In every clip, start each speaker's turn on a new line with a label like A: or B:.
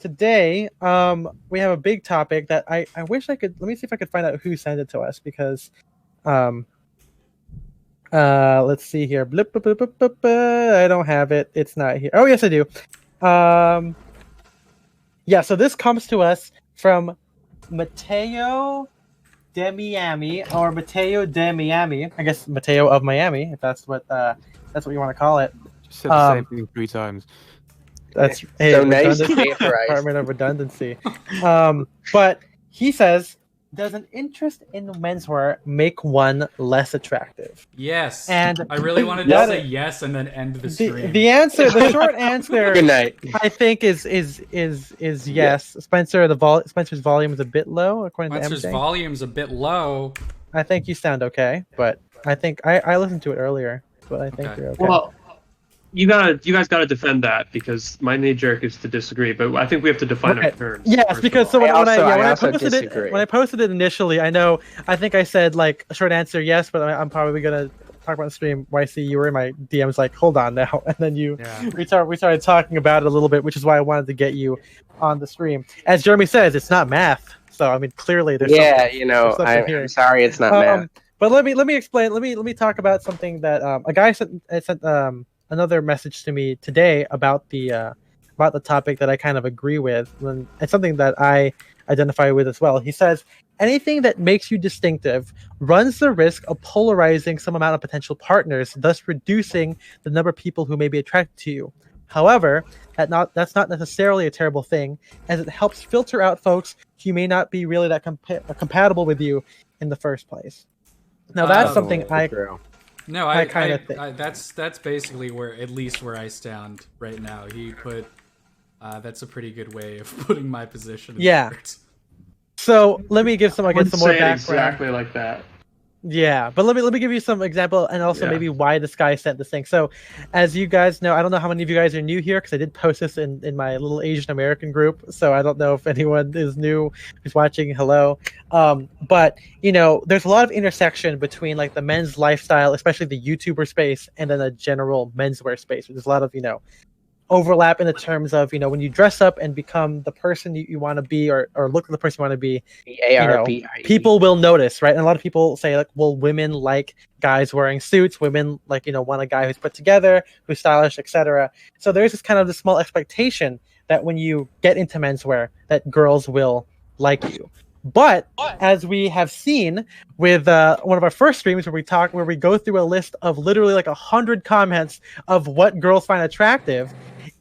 A: today we have a big topic that I wish I could. Let me see if I could find out who sent it to us because um let's see here. Blip, blip, blip, blip, blip, I don't have it. It's not here. Oh yes, I do. Yeah. So this comes to us from Mateo de Miami or Mateo de Miami. I guess Mateo of Miami, if that's what you want to call it.
B: Just said the same thing 3 times.
A: That's
C: so nice.
A: Department of Redundancy. But he says, does an interest in menswear make one less attractive?
D: Yes.
A: And
D: I really wanted to say yes and then end the stream.
A: The short answer,
C: Good night.
A: I think is yes. Yeah. Spencer's volume is a bit low according
D: Spencer's
A: to MJ.
D: volume's a bit low.
A: I think you sound okay, but I think I listened to it earlier, but I think you're okay.
E: Well, you guys gotta defend that because my knee jerk is to disagree, but I think we have to define our terms.
A: Yes, because so when I posted it initially, I think I said like a short answer yes, but I'm probably gonna talk about the stream. YC, you were in my DMs like, hold on now, and then we started talking about it a little bit, which is why I wanted to get you on the stream. As Jeremy says, it's not math, so I mean clearly there's
C: I'm sorry, it's not math.
A: But let me explain. Let me talk about something that a guy sent another message to me today about the topic that I kind of agree with, and it's something that I identify with as well. He says, anything that makes you distinctive runs the risk of polarizing some amount of potential partners, thus reducing the number of people who may be attracted to you. However, that's not necessarily a terrible thing, as it helps filter out folks who may not be really that compatible with you in the first place. Now that's something I kind of think.
D: That's basically at least where I stand right now. He put that's a pretty good way of putting my position.
A: So let me give some more background.
E: Exactly like that.
A: Yeah, but let me give you some example and also maybe why this guy sent this thing. So, as you guys know, I don't know how many of you guys are new here because I did post this in my little Asian American group. So I don't know if anyone is new who's watching. Hello, but there's a lot of intersection between like the men's lifestyle, especially the YouTuber space, and then the general menswear space. There's a lot of overlap in the terms of when you dress up and become the person you want to be or look like the person you want to be, people will notice, right? And a lot of people say like, well, women like guys wearing suits, women like want a guy who's put together, who's stylish, etc. So there's this kind of this small expectation that when you get into menswear that girls will like you. But as we have seen with one of our first streams where we go through a list of literally like 100 comments of what girls find attractive,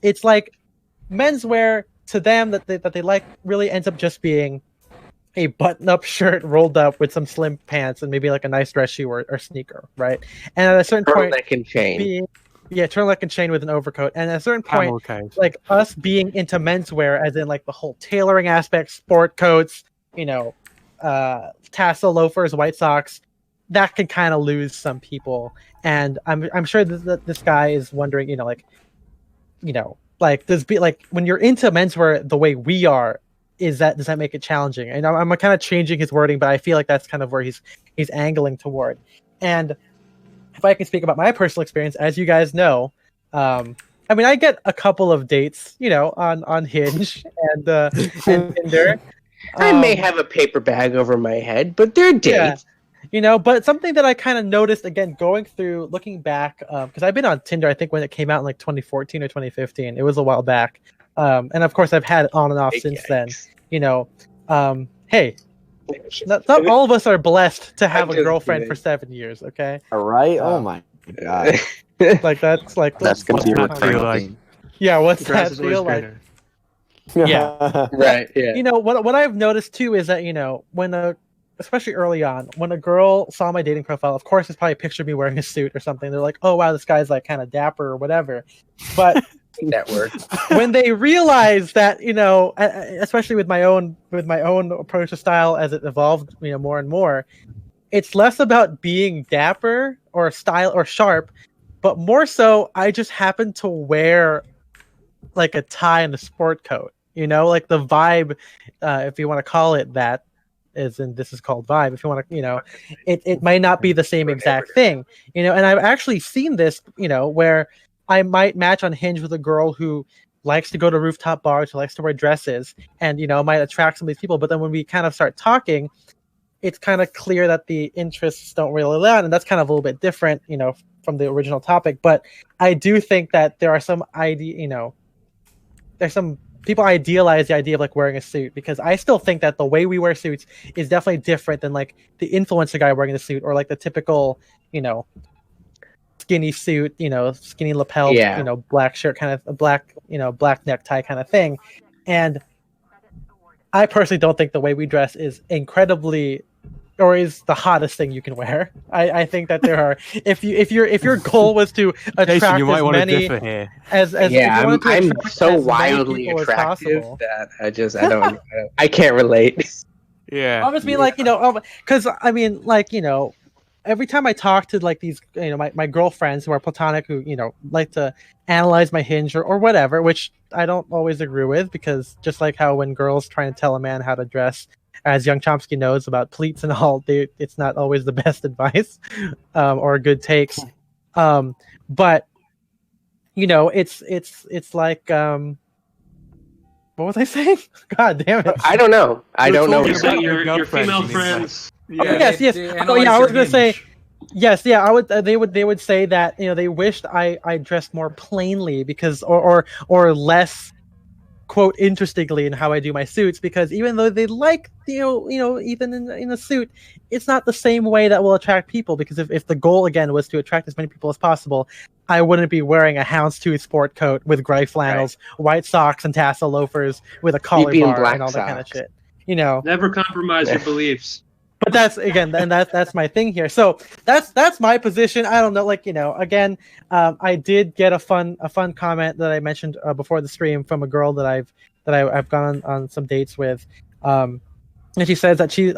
A: it's like menswear to them that they like really ends up just being a button-up shirt rolled up with some slim pants and maybe like a nice dress shoe or sneaker, right? And at a certain point, turtleneck and chain with an overcoat. And at a certain point, like us being into menswear, as in like the whole tailoring aspect, sport coats, tassel loafers, white socks, that can kind of lose some people. And I'm sure that this guy is wondering, does be like when you're into menswear the way we are, does that make it challenging? And I'm kind of changing his wording, but I feel like that's kind of where he's angling toward. And if I can speak about my personal experience, as you guys know, I get a couple of dates, on Hinge and Tinder.
C: I may have a paper bag over my head, but they're dates.
A: But something that I kind of noticed, again, looking back, because I've been on Tinder, I think when it came out in like 2014 or 2015. It was a while back. And of course, I've had it on and off since then. Hey, not all of us are blessed to have a girlfriend for 7 years, okay?
F: All right. Oh my God.
C: That's going to be
B: what feel like.
A: Yeah, what's that feel like? Yeah.
C: Right. Yeah.
A: What I've noticed too is that when especially early on, when a girl saw my dating profile, of course it's probably a picture of me wearing a suit or something. They're like, oh wow, this guy's like kind of dapper or whatever. But
C: that works.
A: When they realize that, especially with my own approach to style as it evolved, more and more, it's less about being dapper or style or sharp, but more so I just happen to wear like a tie and a sport coat. Like the vibe, if you want to call it that, this is called vibe. If you want to, it might not be the same exact thing, and I've actually seen this, where I might match on Hinge with a girl who likes to go to rooftop bars, who likes to wear dresses, and might attract some of these people. But then when we kind of start talking, it's kind of clear that the interests don't really align, and that's kind of a little bit different, from the original topic. But I do think that there are some there's some people idealize the idea of like wearing a suit, because I still think that the way we wear suits is definitely different than like the influencer guy wearing the suit, or like the typical, skinny suit, skinny lapel, black shirt, kind of a black necktie kind of thing. And I personally don't think the way we dress is incredibly, or is the hottest thing you can wear. I think that there are, if your goal was to attract
B: Jason, you might
A: as
B: want to
A: many
B: differ here.
A: as
C: Yeah,
A: you wanted to
C: I'm
A: attract
C: so
A: as many
C: wildly
A: people as
C: attractive
A: possible.
C: that I don't I can't relate.
B: Yeah.
A: I just mean like, because I mean like, every time I talk to like these, my girlfriends who are platonic, who, like to analyze my Hinge or whatever, which I don't always agree with, because just like how when girls try and tell a man how to dress, as Young Chomsky knows about pleats and all, it's not always the best advice or good takes. But it's like what was I saying? God damn it!
C: I don't know. I don't know.
E: You're saying your
B: girlfriend,
E: female
B: you mean.
E: friends.
A: Yes. Oh, yeah, I was gonna say. Yes, yeah, I would. They would say that they wished I dressed more plainly, because or less, quote, interestingly in how I do my suits, because even though they like even in a suit, it's not the same way that will attract people, because if the goal again was to attract as many people as possible, I wouldn't be wearing a houndstooth sport coat with gray flannels, white socks, and tassel loafers with a collar bar and all that kind of shit.
E: Never compromise your beliefs.
A: But that's again, and that's my thing here. So that's my position. I don't know, like again, I did get a fun comment that I mentioned before the stream from a girl that I've gone on some dates with, and she says that she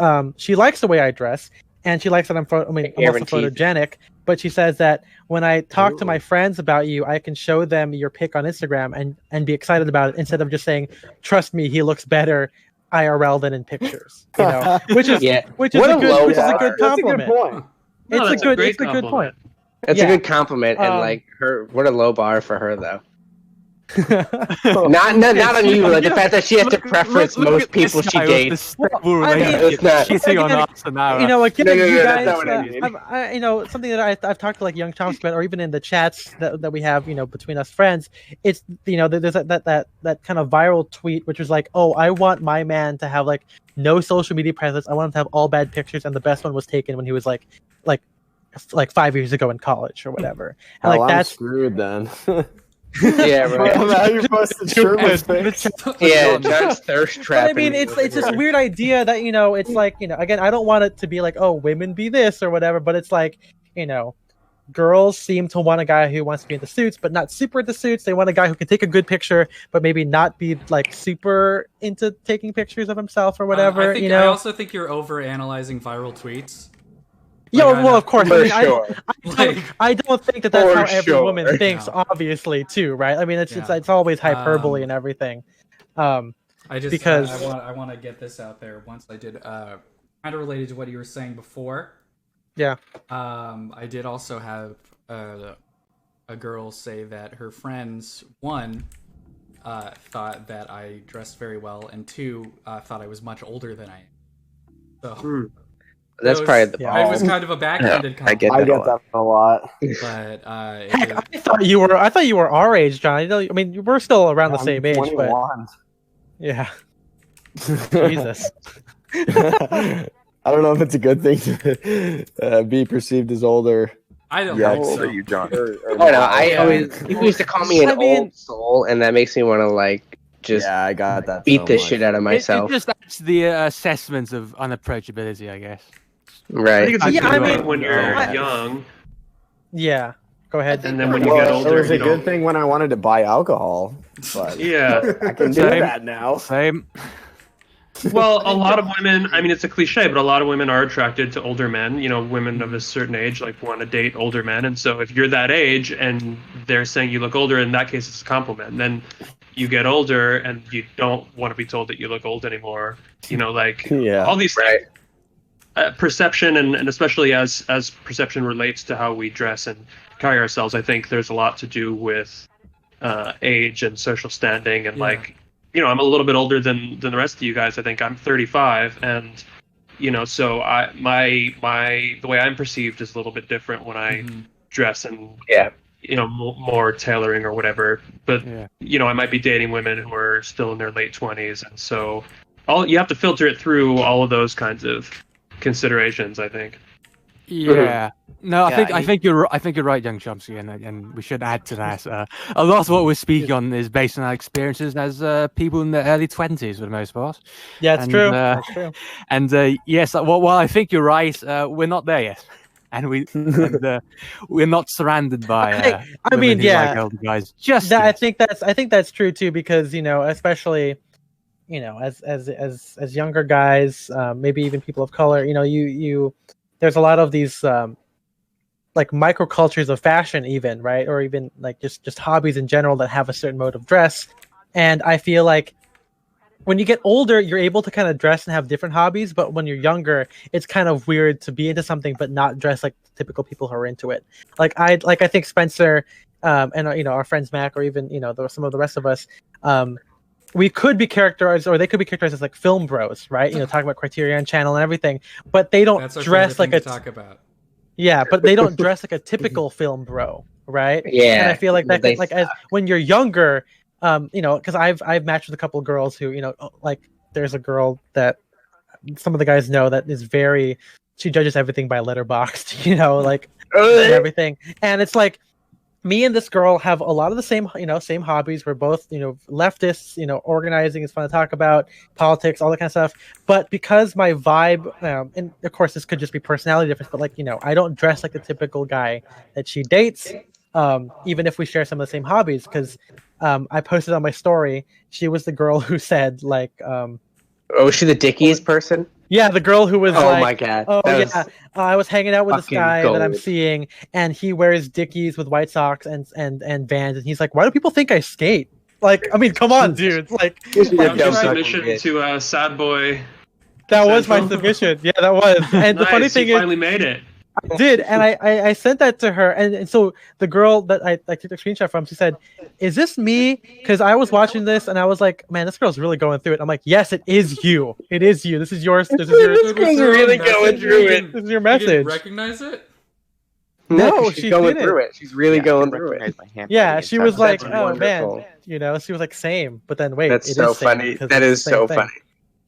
A: likes the way I dress, and she likes that I'm also photogenic. But she says that when I talk to my friends about you, I can show them your pic on Instagram and be excited about it, instead of just saying, "Trust me, he looks better IRL than in pictures," which is a good compliment. It's a good point.
C: It's a good compliment, and like what a low bar for her though. not on you, like the fact that she has to preference most people she dates.
B: Shitting on us now.
A: You guys, something that I've talked to like Young Chomsky about, or even in the chats that we have, between us friends. It's there's that kind of viral tweet, which was like, oh, I want my man to have like no social media presence. I want him to have all bad pictures, and the best one was taken when he was like 5 years ago in college or whatever. And
F: I'm screwed then.
C: Yeah, right.
F: Now you're posting shirtless pics.
C: Yeah, John's thirst trap.
A: But I mean, it's this weird idea that it's like again, I don't want it to be like, oh, women be this or whatever, but it's like girls seem to want a guy who wants to be into suits, but not super into suits. They want a guy who can take a good picture, but maybe not be like super into taking pictures of himself or whatever.
D: I also think you're over analyzing viral tweets.
A: Yeah, well, of course.
C: Sure.
A: I don't think that that's how every woman thinks, obviously, too, right? I mean, it's always hyperbole and everything. I
D: want to get this out there. Once I did, kind of related to what you were saying before.
A: Yeah.
D: I did also have a girl say that her friends, one, thought that I dressed very well, and two, thought I was much older than I am. So.
C: That's probably the
D: ball. It was kind of a backhanded compliment.
F: I get that a lot.
D: But
A: I thought you were our age, John. I mean, we're still around the same age, 21. But yeah. Jesus.
F: I don't know if it's a good thing to be perceived as older.
D: I don't think so.
B: You, John.
C: People used to call me an old soul, and that makes me want to like just
F: I got that
C: beat the shit out of myself.
B: That's the assessment of unapproachability, I guess.
C: Right.
E: I think it's when you're young.
A: Yeah. Go ahead.
E: And then when you get older,
F: it was a good thing when I wanted to buy alcohol. But I can do that now.
B: Same.
E: Well, a lot of women, I mean, it's a cliche, but a lot of women are attracted to older men. Women of a certain age want to date older men. And so if you're that age and they're saying you look older, in that case, it's a compliment. And then you get older and you don't want to be told that you look old anymore. All these things. Perception, and especially as perception relates to how we dress and carry ourselves, I think there's a lot to do with age and social standing, and like, you know, I'm a little bit older than the rest of you guys. I think I'm 35, and you know, so my the way I'm perceived is a little bit different when I dress and you know, more tailoring or whatever. But you know, I might be dating women who are still in their late 20s, and so you have to filter it through all of those kinds of considerations, I think.
B: Yeah. No, I think you're right, young Chomsky, and we should add to that. A lot of what we're speaking on is based on our experiences as people in the early 20s, for the most part.
A: Yeah, it's true. That's true.
B: And yes, while I think you're right, we're not there yet, and we're not surrounded by.
A: I mean,
B: like older guys.
A: I think that's true too, because you know, especially, you know, as younger guys, maybe even people of color, you know, there's a lot of these like microcultures of fashion, even, right? Or even like just hobbies in general that have a certain mode of dress. And I feel like when you get older, you're able to kind of dress and have different hobbies, but when you're younger, it's kind of weird to be into something but not dress like typical people who are into it. Like I think Spencer and you know, our friends Mac, or even, you know, some of the rest of us, we could be characterized, or they could be characterized as like film bros, right? You know, talking about Criterion Channel and everything, but they don't dress like
D: talk about.
A: Yeah, but they don't dress like a typical film bro, right?
C: Yeah.
A: And I feel like that could, like, as when you're younger, you know, because I've matched with a couple of girls who, you know, like there's a girl that some of the guys know that is she judges everything by Letterboxd, you know, like and everything, and it's like, me and this girl have a lot of the same hobbies. We're both, you know, leftists, you know, organizing is fun to talk about, politics, all that kind of stuff. But because my vibe, and of course this could just be personality difference, but like, you know, I don't dress like the typical guy that she dates, even if we share some of the same hobbies. Because I posted on my story, she was the girl who said like,
C: was she the Dickies person?
A: Yeah, the girl who was like,
C: my god!
A: Oh yeah, I was hanging out with this guy that I'm seeing, and he wears Dickies with white socks and Vans, and he's like, "Why do people think I skate?" Like, I mean, come on, dude! Like,
E: your submission to Sad Boy.
A: That was my submission. Yeah, that was. And the funny thing is,
E: finally made it.
A: I did, and I sent that to her, and so the girl that I took the screenshot from, she said, "Is this me?" Because I was watching this, and I was like, "Man, this girl's really going through it." I'm like, "Yes, it is you. It is you. This is yours. This
C: girl's really going through it.
A: This is your message."
D: You didn't recognize it?
C: No, she's going through it. She's really going through it.
A: Yeah, she was like, "Oh
C: wonderful.
A: man," you know, she was like, "Same," but then wait,
C: that's so funny. That is so funny.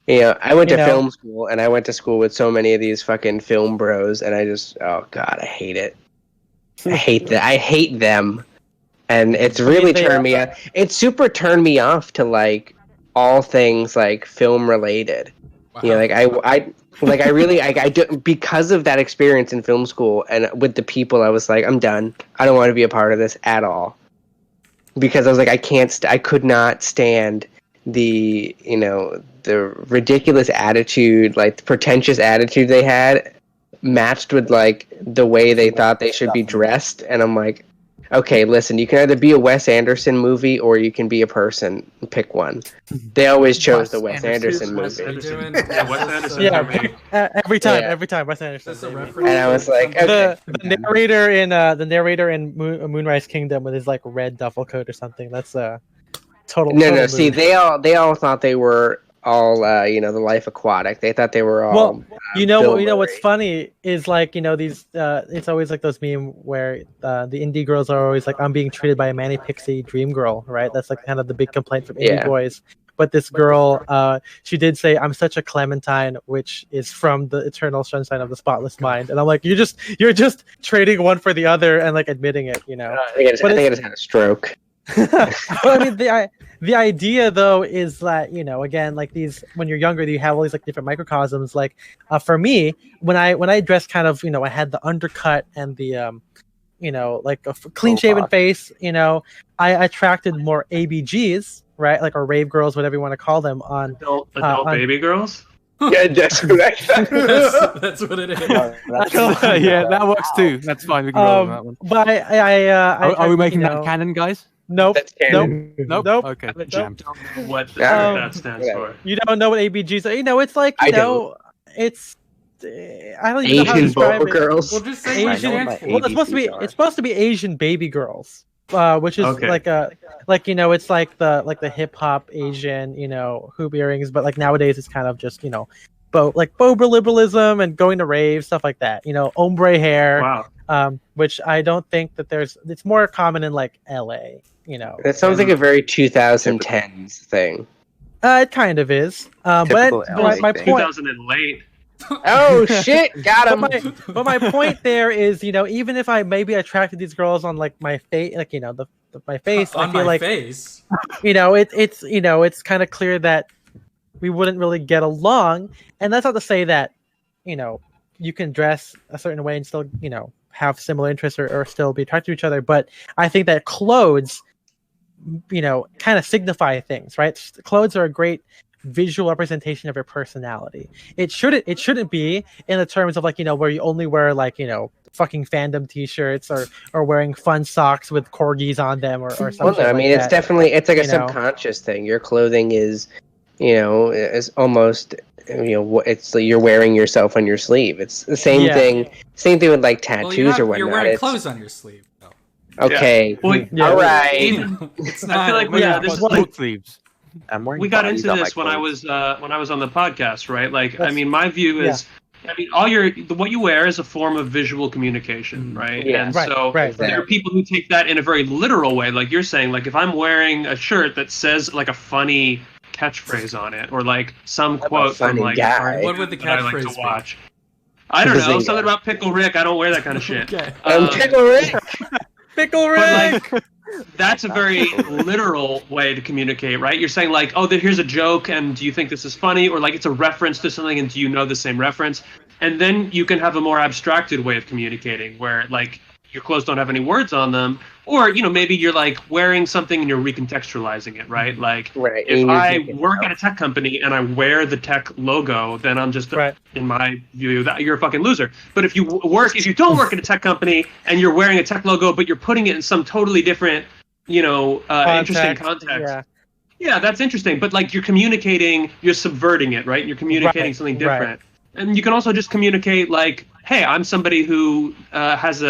C: Yeah, I went to film school, and I went to school with so many of these fucking film bros, and I just, oh god, I hate it. I hate that. I hate them, and it's really turned me off. It's super turned me off to like all things like film related. Wow. You know, like I really do, because of that experience in film school and with the people, I was like, I'm done. I don't want to be a part of this at all, because I was like, I could not stand the, you know, the ridiculous attitude, like the pretentious attitude they had, matched with like the way they thought they should be dressed. And I'm like, okay, listen, you can either be a Wes Anderson movie or you can be a person. Pick one. They always chose the Wes Anderson movie.
E: Yeah, Wes Anderson.
A: Every time Wes Anderson.
C: And I was like, okay.
A: The narrator in Moonrise Kingdom with his like red duffel coat or something. That's total.
C: No. See, they all thought they were all you know, the Life Aquatic. They thought they were all.
A: Well, you know what's funny is like, you know, these it's always like those meme where the indie girls are always like, I'm being treated by a Manny Pixie dream girl, right? That's like kind of the big complaint from indie boys. But this girl, she did say, I'm such a Clementine, which is from the Eternal Sunshine of the Spotless Mind. And I'm like, you're just trading one for the other and like admitting it, you know.
C: I think I just had a stroke.
A: Well, I mean, the idea though is that, you know, again, like these, when you're younger, you have all these like different microcosms. Like for me, when I dressed kind of, you know, I had the undercut and the you know, like a clean shaven face, you know, I attracted more ABGs, right? Like, or rave girls, whatever you want to call them, on
E: adult baby girls.
C: Yeah, that's correct.
D: That's what it is.
B: Yeah, that works too. That's fine. We can roll on that one.
A: But
B: are we making that canon, guys?
A: Nope.
C: That's canon.
A: Nope.
B: Okay.
E: I don't know what that stands for.
A: You don't know what ABGs are? You know, it's like, you know, it's I don't even know how to
C: Asian
A: describe
C: Bobo
A: it.
C: girls.
D: Well, just say
A: Asian. Well, it's supposed to be Asian baby girls. which is like it's like the hip hop Asian hoop earrings, but like nowadays it's kind of just bow liberalism and going to raves, stuff like that. Ombre hair.
E: Wow.
A: Which I don't think that it's more common in like LA.
C: That sounds like a very 2010s thing.
A: It kind of is. But my point.
E: 2000 and late.
C: Oh shit! Got him.
A: But my point there is, even if I maybe attracted these girls on like my face, like my face,
D: on
A: I feel
D: my
A: like
D: face.
A: it's kind of clear that we wouldn't really get along, and that's not to say that you can dress a certain way and still have similar interests or still be attracted to each other. But I think that clothes, kind of signify things, right? Clothes are a great visual representation of your personality. It shouldn't be in the terms of like where you only wear like fucking fandom t-shirts or wearing fun socks with corgis on them or something.
C: Well, no, I mean
A: like
C: it's like a subconscious thing. Your clothing is is almost it's like you're wearing yourself on your sleeve. It's the same thing with like tattoos or whatnot.
D: You're wearing clothes on your sleeve. No.
C: Okay.
E: Yeah.
C: All right.
D: It's not,
E: I feel like this is like
B: sleeves.
E: We got into this when I was on the podcast, right? Like, I mean, my view is, I mean, what you wear is a form of visual communication, right?
C: Yeah.
E: And
A: right.
E: there are people who take that in a very literal way, like you're saying. Like, if I'm wearing a shirt that says like a funny catchphrase on it, or like some quote from like
D: what would the catchphrase
E: I like to watch? I don't know, something about Pickle Rick. I don't wear that kind of shit.
D: Okay.
C: Pickle Rick.
A: Pickle Rick.
E: Like, that's a very literal way to communicate, right? You're saying like, oh, here's a joke, and do you think this is funny? Or like it's a reference to something, and do you know the same reference? And then you can have a more abstracted way of communicating, where like your clothes don't have any words on them, or maybe you're like wearing something and you're recontextualizing it, right? Like if I work at a tech company and I wear the tech logo, then I'm just in my view that you're a fucking loser. But if you don't work at a tech company and you're wearing a tech logo but you're putting it in some totally different interesting context, yeah, that's interesting. But like you're communicating, you're subverting it, right? You're communicating something different. And you can also just communicate like, hey, I'm somebody who has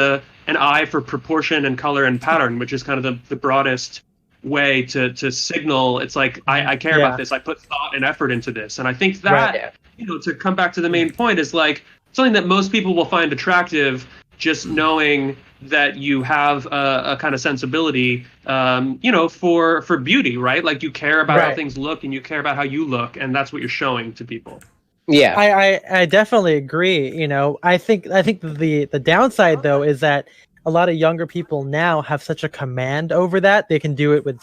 E: an eye for proportion and color and pattern, which is kind of the broadest way to signal. It's like I care about this. I put thought and effort into this, and I think that to come back to the main point is like something that most people will find attractive. Just knowing that you have a kind of sensibility, for beauty, right? Like you care about how things look, and you care about how you look, and that's what you're showing to people.
C: Yeah,
A: I definitely agree. I think the downside though is that a lot of younger people now have such a command over that they can do it with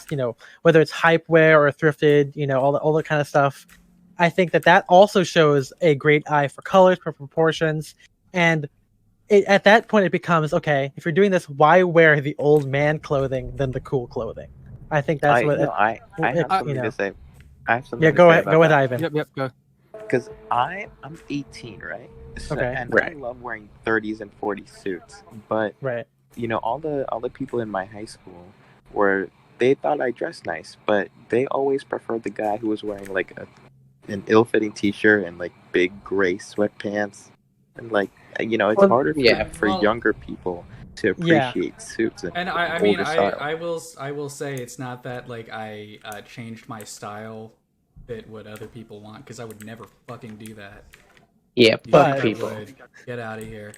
A: whether it's hype wear or thrifted, all the kind of stuff. I think that also shows a great eye for colors, for proportions, and at that point it becomes okay. If you're doing this, why wear the old man clothing than the cool clothing? I think that's
G: I have something to say.
A: Go ahead, Ivan.
B: Yep, go.
G: Because I'm 18, right? So,
A: okay.
G: And I love wearing 30s and 40s suits, but all the people in my high school they thought I dressed nice, but they always preferred the guy who was wearing like an ill-fitting t-shirt and like big gray sweatpants, and like it's harder for younger people to appreciate suits and
D: I mean I will say it's not that like I changed my style fit what other people want, because I would never fucking do that.
C: Yeah, fuck people.
D: Get out of here.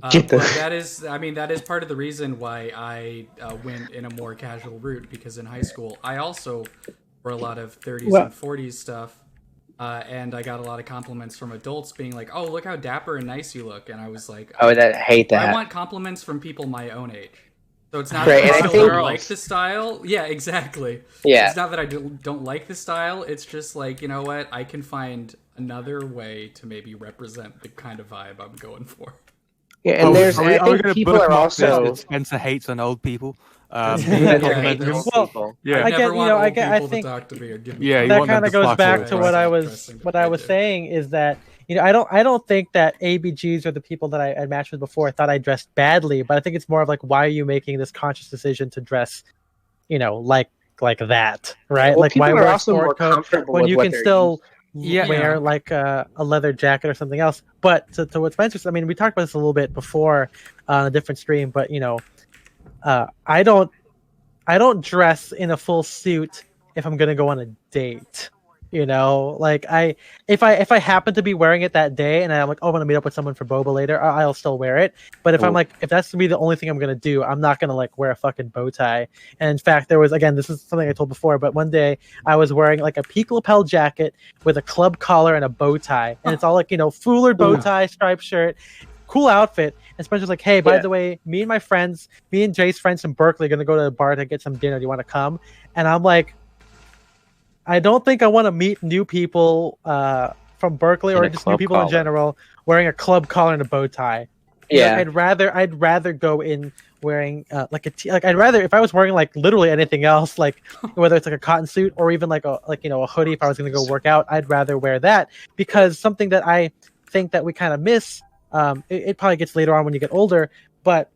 D: But that is part of the reason why I went in a more casual route, because in high school I also wore a lot of 30s and 40s stuff, and I got a lot of compliments from adults being like, "Oh, look how dapper and nice you look," and I was like,
C: "Oh, hate that."
D: I want compliments from people my own age. So it's not that I don't like the style. Yeah, exactly.
C: Yeah.
D: It's not that I don't like the style. It's just like, you know what? I can find another way to maybe represent the kind of vibe I'm going for.
C: Yeah, and I think people are also...
B: Spencer hates on old people.
A: I think that kind of goes back to what I was saying is that I don't think that ABGs or the people that I matched with before thought I dressed badly, but I think it's more of like, why are you making this conscious decision to dress, like that, right?
C: Well,
A: like why wear a sport coat when you can still wear like a leather jacket or something else? But to what Spencer said, I mean, we talked about this a little bit before on a different stream, but I don't I don't dress in a full suit if I'm gonna go on a date. You know, like if I happen to be wearing it that day and I'm like, oh, I want to meet up with someone for boba later, I'll still wear it. But if I'm like, if that's gonna be the only thing I'm gonna do, I'm not gonna like wear a fucking bow tie. And in fact, there was, again, this is something I told before, but one day I was wearing like a peak lapel jacket with a club collar and a bow tie, and it's all like, you know, Fuller bow tie, striped shirt, cool outfit. And Spencer's like, hey, by the way, me and Jay's friends from Berkeley are gonna go to the bar to get some dinner. Do you want to come? And I'm like, I don't think I want to meet new people from Berkeley or just new people in general wearing a club collar and a bow tie.
C: Yeah,
A: I'd rather go in wearing I'd rather, if I was wearing like literally anything else, like whether it's like a cotton suit or even like a hoodie, if I was going to go work out, I'd rather wear that, because something that I think that we kind of miss, it probably gets later on when you get older, but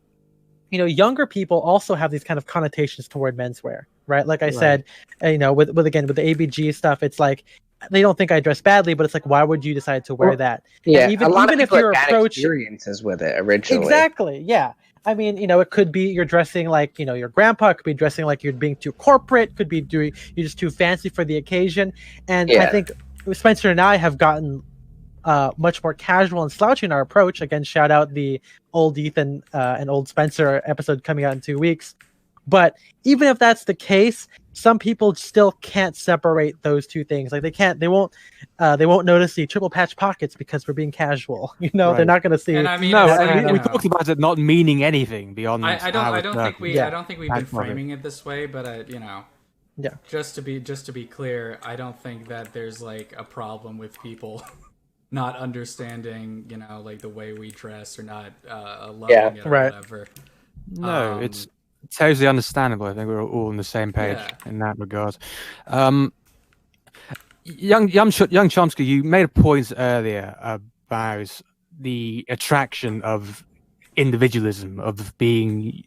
A: you know, younger people also have these kind of connotations toward menswear, right? Like I said, you know, with the ABG stuff, it's like they don't think I dress badly, but it's like, why would you decide to wear that?
C: Yeah,
A: and even if your approach,
C: experiences with it originally,
A: exactly, yeah. I mean, you know, it could be you're dressing like, you know, your grandpa, it could be dressing like you're being too corporate, could be you're just too fancy for the occasion, and I think Spencer and I have gotten much more casual and slouchy in our approach. Again, shout out the old Ethan and old Spencer episode coming out in 2 weeks. But even if that's the case, some people still can't separate those two things. Like they won't notice the triple patch pockets because we're being casual. You know, they're not going to see.
D: And I mean,
B: we talked about it not meaning anything beyond.
D: I don't think we've been framing it this way, but you know. Yeah. Just to be clear, I don't think that there's like a problem with people not understanding, you know, like the way we dress or not loving it or whatever.
B: No, it's totally understandable. I think we're all on the same page in that regard. Young Chomsky, you made a point earlier about the attraction of individualism, of being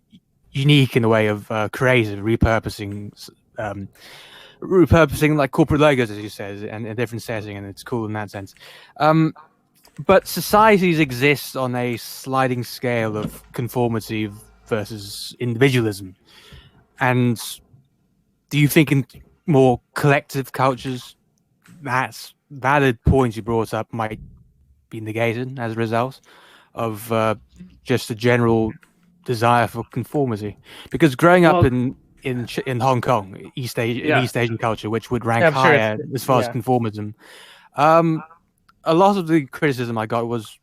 B: unique in the way of creative, repurposing like corporate logos, as you said, and a different setting, and it's cool in that sense. But societies exist on a sliding scale of conformity versus individualism. And do you think in more collective cultures, that valid points you brought up might be negated as a result of just a general desire for conformity? Because growing up in Hong Kong, East Asian culture, which would rank higher as far as conformism, a lot of the criticism I got was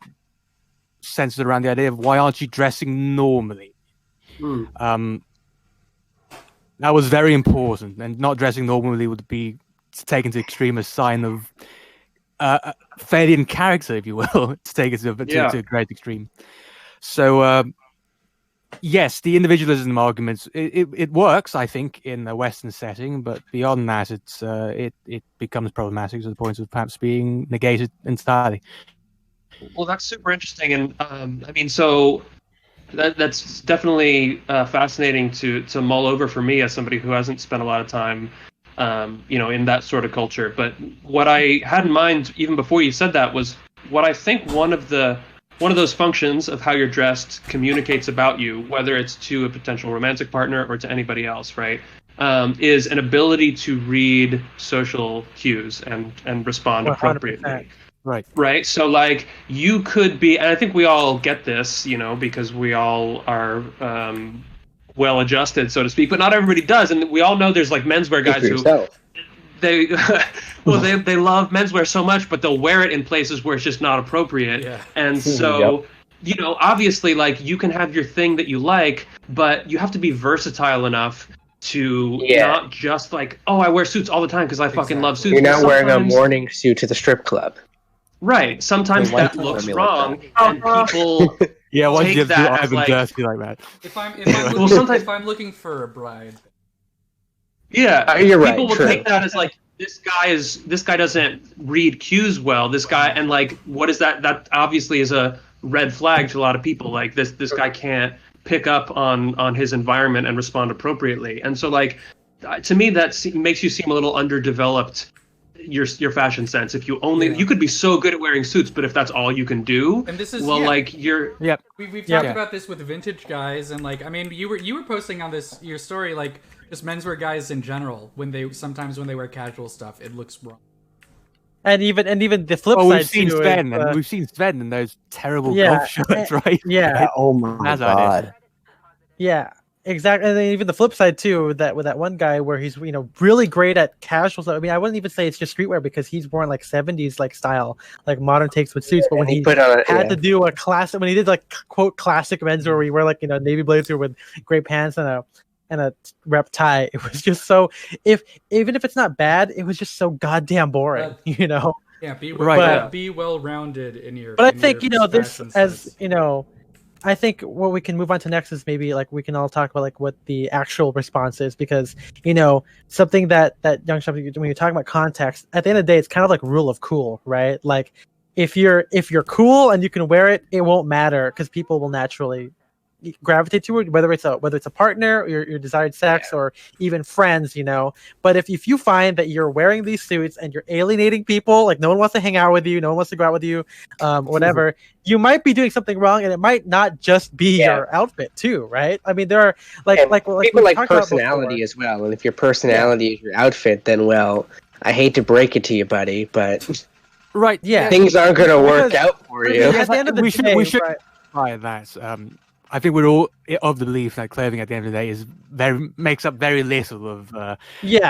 B: centered around the idea of why aren't you dressing normally? That was very important, and not dressing normally would be taken to extreme a sign of failure in character, if you will, to take it to a great extreme. So yes, the individualism arguments, it works, I think, in a Western setting, but beyond that, it becomes problematic to the point of perhaps being negated entirely.
E: Well, that's super interesting, and I mean, so that's definitely fascinating to mull over for me as somebody who hasn't spent a lot of time, you know, in that sort of culture. But what I had in mind even before you said that was what I think one of those functions of how you're dressed communicates about you, whether it's to a potential romantic partner or to anybody else, right? Is an ability to read social cues and respond 100%. Appropriately. Right. So like you could be, and I think we all get this, you know, because we all are well adjusted, so to speak, but not everybody does. And we all know there's like menswear guys who they love menswear so much, but they'll wear it in places where it's just not appropriate. Yeah. And so, you know, obviously like you can have your thing that you like, but you have to be versatile enough to not just like, oh, I wear suits all the time because I fucking love suits.
C: You're not wearing a morning suit to the strip club.
E: Right. Sometimes that looks wrong, and people take that as like
B: that.
D: If I'm looking for a bride.
E: Yeah,
C: you're right.
E: People will take that as like this guy doesn't read cues well. This guy, and like, what is that? That obviously is a red flag to a lot of people. Like this guy can't pick up on his environment and respond appropriately. And so like, to me, that makes you seem a little underdeveloped. Your fashion sense. If you only you could be so good at wearing suits, but if that's all you can do,
D: and this is
E: like you're
D: we've talked about this with vintage guys, and like I mean you were posting on this your story like Just menswear guys in general, when they wear casual stuff, it looks wrong.
A: And even the flip side
B: we've seen
A: too
B: Sven,
A: is,
B: and we've seen Sven in those terrible golf shirts, right?
A: Yeah.
F: Oh my god.
A: Yeah, exactly. And then even the flip side too, with that one guy where he's really great at casual stuff. I mean, I wouldn't even say it's just streetwear because he's worn like 70s like style, like modern takes with suits. But when he had to do a classic, when he did like quote classic menswear, where he wear like navy blazer with gray pants and a rep tie, it was just so. Even if it's not bad, it was just so goddamn boring,
D: Yeah, be well-rounded in your.
A: But I think this as I think what we can move on to next is maybe like we can all talk about like what the actual response is, because something that young stuff, when you're talking about context, at the end of the day, it's kind of like rule of cool, right? Like if you're cool and you can wear it, it won't matter because people will naturally gravitate to it, whether it's a partner, or your desired sex, or even friends, But if you find that you're wearing these suits and you're alienating people, like no one wants to hang out with you, no one wants to go out with you, whatever, you might be doing something wrong, and it might not just be your outfit too, right? I mean, there are
C: people like personality as well, and if your personality is your outfit, then I hate to break it to you, buddy, but things aren't going to work out for you.
A: At the end of the day,
B: we should try that. I think we're all of the belief that clothing at the end of the day makes up very little of an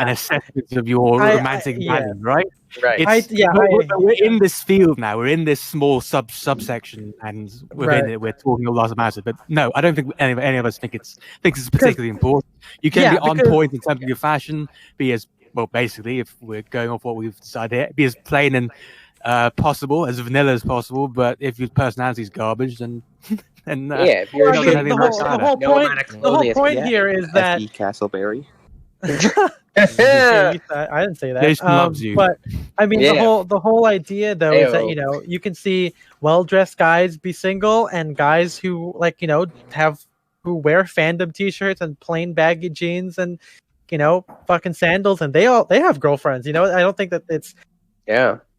B: assessment of your romantic value, right?
C: Right.
B: We're in this field now. We're in this small subsection, and within it, we're talking a lot about it. But no, I don't think any of us think it's particularly important. You can be on point in terms of your fashion, be as basically, if we're going off what we've decided, be as plain and possible, as vanilla as possible. But if your personality is garbage, then
C: if you're
A: the whole point here is that
G: Castleberry.
A: I didn't say that.
B: Jason loves you.
A: But I mean, the whole idea though is that you can see well-dressed guys be single, and guys who who wear fandom T-shirts and plain baggy jeans and fucking sandals, and they have girlfriends. I don't think that it's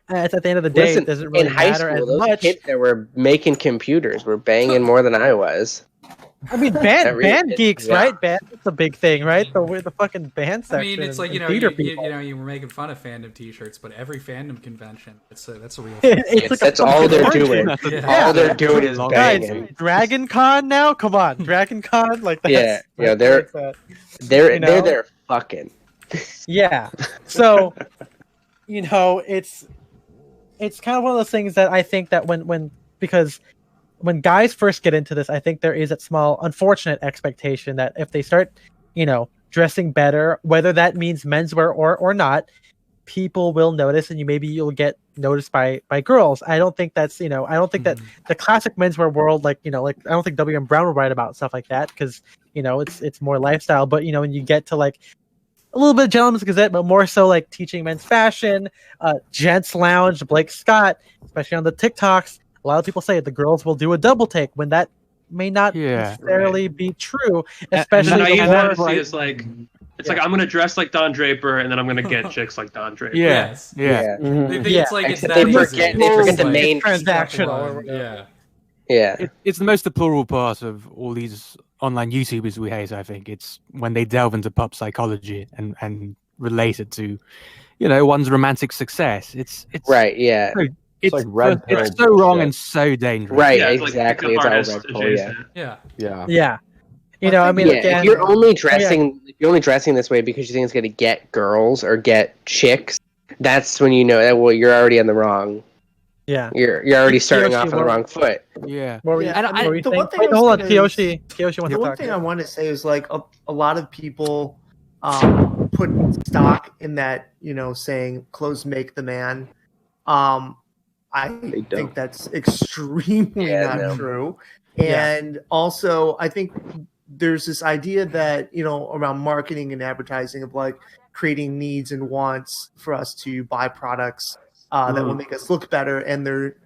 A: at the end of the day, it doesn't really matter as much.
C: Those kids that were making computers were banging more than I was.
A: I mean, band geeks, right? Band's a big thing, right? The fucking band section.
D: I mean, it's like you were making fun of fandom T-shirts, but every fandom convention, that's a real thing.
C: That's all they're doing. All they're doing is banging.
A: Guys, Dragon Con now? Come on, Dragon Con, like that.
C: They're there fucking.
A: Yeah. So, it's kind of one of those things that I think that because when guys first get into this, I think there is a small unfortunate expectation that if they start, dressing better, whether that means menswear or not, people will notice, and you'll get noticed by girls. I don't think that's, I don't think that the classic menswear world, I don't think W.M. Brown will write about stuff like that because, it's more lifestyle. But, when you get to a little bit of Gentleman's Gazette, but more so like teaching men's fashion, Gents Lounge, Blake Scott, especially on the TikToks. A lot of people say the girls will do a double take when that may not necessarily be true. Especially
E: the naive fantasy is like, it's like I'm gonna dress like Don Draper, and then I'm gonna get chicks like Don Draper.
D: Yes.
A: Mm-hmm.
D: They think it's like it's that
C: they forget the main
A: transactional.
B: It's the most deplorable part of all these online YouTubers we hate. I think it's when they delve into pop psychology and relate it to, one's romantic success. It's
C: right. Yeah.
B: It's like red pill. It's so wrong and so dangerous.
C: Right.
E: Yeah,
C: exactly.
E: Like
C: it's all red pill.
A: Yeah. Again,
C: if you're only dressing this way because you think it's going to get girls or get chicks, that's when you know that you're already on the wrong.
A: Yeah,
C: you're already starting off on the wrong foot.
B: Yeah.
A: The
H: one thing I want to say is like a lot of people put stock in that, saying clothes make the man. I think that's extremely not true. And also, I think there's this idea that, around marketing and advertising of like creating needs and wants for us to buy products that will make us look better. And they're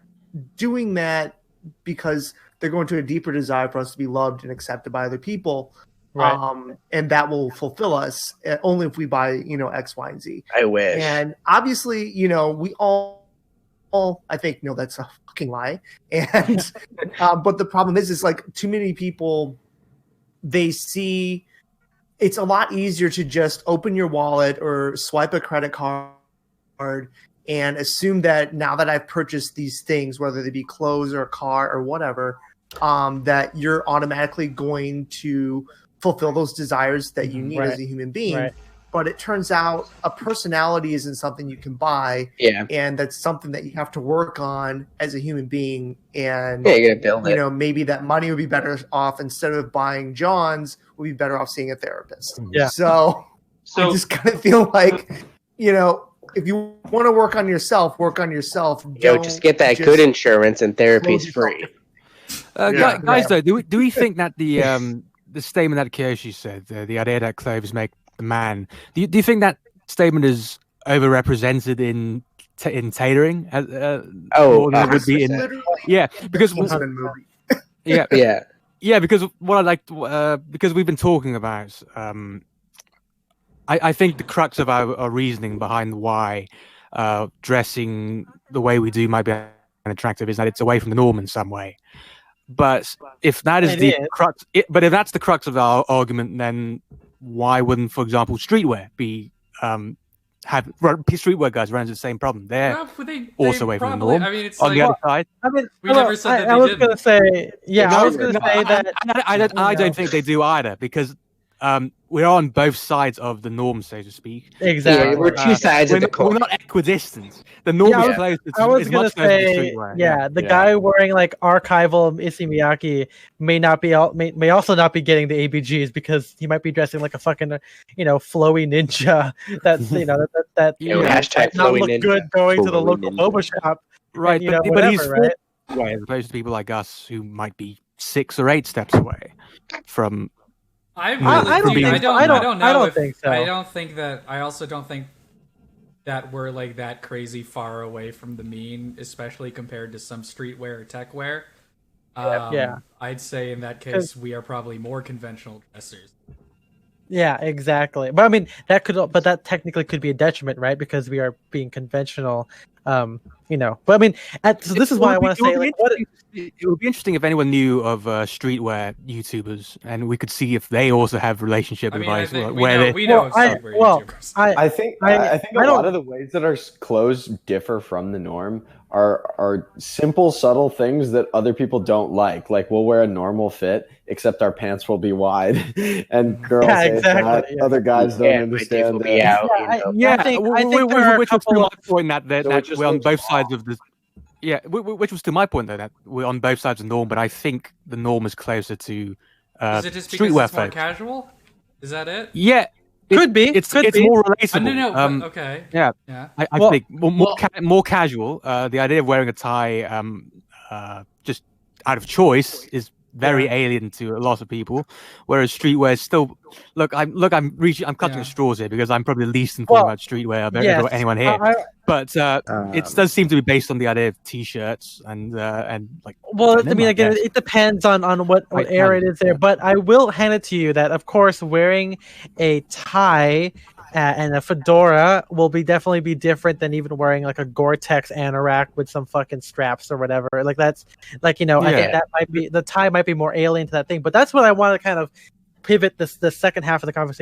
H: doing that because they're going to a deeper desire for us to be loved and accepted by other people. Right. And that will fulfill us only if we buy, X, Y, and Z.
C: I wish.
H: And obviously, we all I think that's a fucking lie. And but the problem is like too many people, they see it's a lot easier to just open your wallet or swipe a credit card and assume that now that I've purchased these things, whether they be clothes or a car or whatever, that you're automatically going to fulfill those desires that you need as a human being. Right. But it turns out a personality isn't something you can buy. Yeah. And that's something that you have to work on as a human being. And
C: you gotta build it.
H: Maybe that money would be better off, instead of buying John's, would be better off seeing a therapist.
A: Yeah.
H: So I just kind of feel like, if you want to work on yourself, work on yourself.
C: Just get that good insurance, and therapy's free.
B: Guys, though, do we think that the statement that Kyoshi said, the idea that clothes make the man, do you think that statement is overrepresented in tailoring? More than it would be in, because because what I like, because we've been talking about. I think the crux of our reasoning behind why dressing the way we do might be unattractive is that it's away from the norm in some way. But if that is crux, but if that's the crux of our argument, then why wouldn't, for example, streetwear be have streetwear guys run into the same problem? They're also away from the norm.
D: I mean, it's
B: on the other side.
D: We never said that
A: I was going to say, I was going to say that.
B: I don't think they do either, because we're on both sides of the norm, so to speak.
A: Exactly.
C: Yeah, we're two sides of the coin.
B: We're not equidistant. The norm is close.
A: I was going to say, the guy wearing like archival Issey Miyake may also not be getting the ABGs, because he might be dressing like a fucking flowy ninja. That's
C: hashtag
A: not
C: flowy
A: look
C: ninja.
A: Good going to the local boba shop.
B: Right,
A: and,
B: but
A: whatever,
B: he's
A: right?
B: As opposed to people like us who might be 6 or 8 steps away from.
D: I don't think so. I also don't think that we're like that crazy far away from the mean, especially compared to some streetwear or tech wear. I'd say in that case we are probably more conventional dressers.
A: Yeah, exactly. But I mean, that technically could be a detriment, right? Because we are being conventional. But I mean, so this is why I want to say,
B: it would be interesting if anyone knew of streetwear YouTubers, and we could see if they also have relationship advice.
F: I think a lot of the ways that our clothes differ from the norm are simple, subtle things that other people don't like. Like, we'll wear a normal fit, except our pants will be wide, and girls say that. Other guys don't understand that.
B: Which was to my point that we're on both sides of the. Yeah, which was to my point though, that we're on both sides of the norm, but I think the norm is closer to
D: is it just because it's more casual? Is that it?
B: Yeah.
A: Could be.
B: It's more relatable.
D: No. Okay.
B: Yeah. I think more casual. The idea of wearing a tie, just out of choice, is very alien to a lot of people. Whereas streetwear is still. I'm cutting at straws here, because I'm probably the least informed about streetwear of anyone here. But it does seem to be based on the idea of t-shirts and like.
A: Well, I mean, again, it depends on what era it is there. But I will hand it to you that, of course, wearing a tie and a fedora will definitely be different than even wearing like a Gore-Tex anorak with some fucking straps or whatever. Like, that's like, I think that might be, the tie might be more alien to that thing. But that's what I want to kind of pivot the second half of the conversation